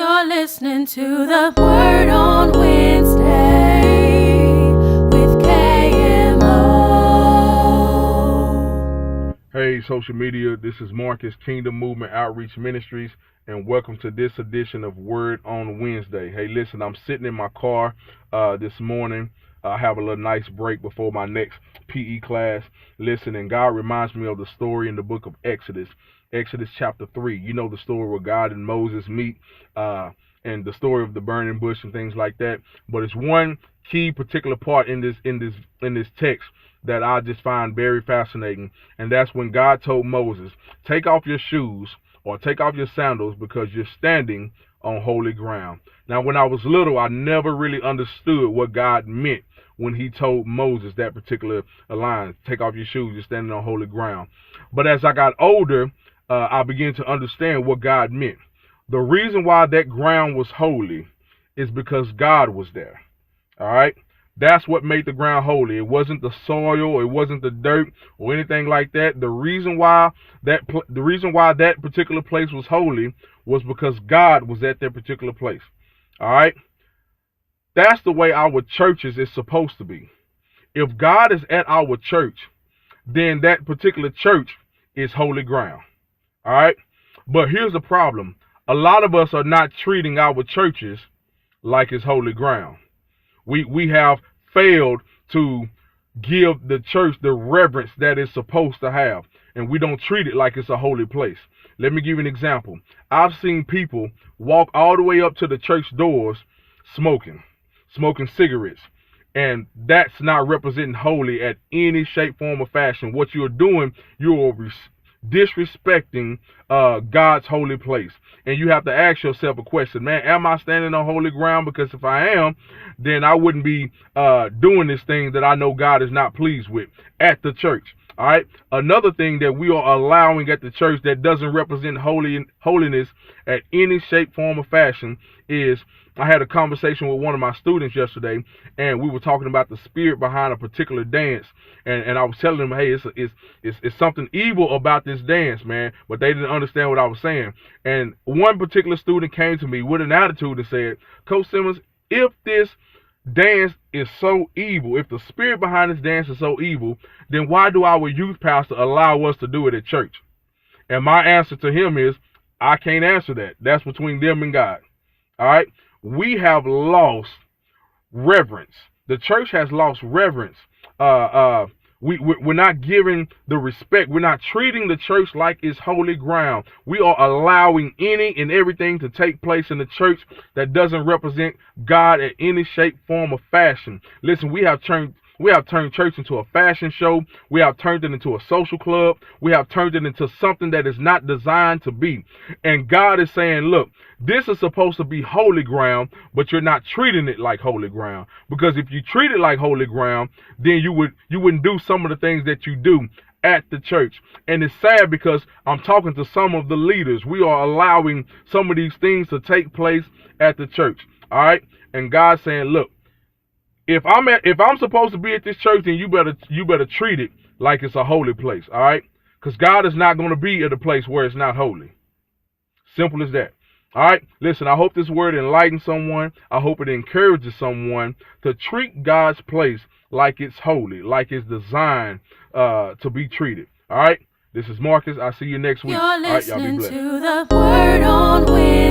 You're listening to the Word on Wednesday with KMO. Hey, social media, this is Marcus, Kingdom Movement Outreach Ministries, and welcome to this edition of Word on Wednesday. Hey, listen, I'm sitting in my car this morning. I have a little nice break before my next PE class. Listen, and God reminds me of the story in the book of Exodus chapter 3. You know the story where God and Moses meet, and the story of the burning bush and things like that. But it's one key particular part in this text that I just find very fascinating, and that's when God told Moses, take off your shoes or take off your sandals because you're standing on holy ground. Now, when I was little, I never really understood what God meant when he told Moses that particular line, take off your shoes, you're standing on holy ground. But as I got older, I began to understand what God meant. The reason why that ground was holy is because God was there. All right? That's what made the ground holy. It wasn't the soil, it wasn't the dirt or anything like that. The reason why that particular place was holy was because God was at that particular place. All right? That's the way our churches is supposed to be. If God is at our church, then that particular church is holy ground. All right? But here's the problem. A lot of us are not treating our churches like it's holy ground. We have failed to give the church the reverence that it's supposed to have, and we don't treat it like it's a holy place. Let me give you an example. I've seen people walk all the way up to the church doors smoking cigarettes, and that's not representing holy at any shape, form, or fashion. What you're doing, you're disrespecting God's holy place. And you have to ask yourself a question, man, am I standing on holy ground? Because if I am, then I wouldn't be doing this thing that I know God is not pleased with at the church. All right. Another thing that we are allowing at the church that doesn't represent holiness at any shape, form, or fashion is, I had a conversation with one of my students yesterday, and we were talking about the spirit behind a particular dance, and I was telling them, hey, it's something evil about this dance, man, but they didn't understand what I was saying. And one particular student came to me with an attitude and said, Coach Simmons, if this dance is so evil, if the spirit behind this dance is so evil, then why do our youth pastor allow us to do it at church? And my answer to him is, I can't answer that. That's between them and God. All right? We have lost reverence. The church has lost reverence. We're not giving the respect. We're not treating the church like it's holy ground. We are allowing any and everything to take place in the church that doesn't represent God at any shape, form, or fashion. Listen, we have turned church into a fashion show. We have turned it into a social club. We have turned it into something that is not designed to be. And God is saying, look, this is supposed to be holy ground, but you're not treating it like holy ground. Because if you treat it like holy ground, then you wouldn't do some of the things that you do at the church. And it's sad because I'm talking to some of the leaders. We are allowing some of these things to take place at the church. All right? And God's saying, look, if I'm supposed to be at this church, then you better treat it like it's a holy place, all right? Because God is not going to be at a place where it's not holy. Simple as that. All right? Listen, I hope this word enlightens someone. I hope it encourages someone to treat God's place like it's holy, like it's designed to be treated. All right? This is Marcus. I'll see you next week. You're All right, y'all be listening blessed. to the Word on Wednesday.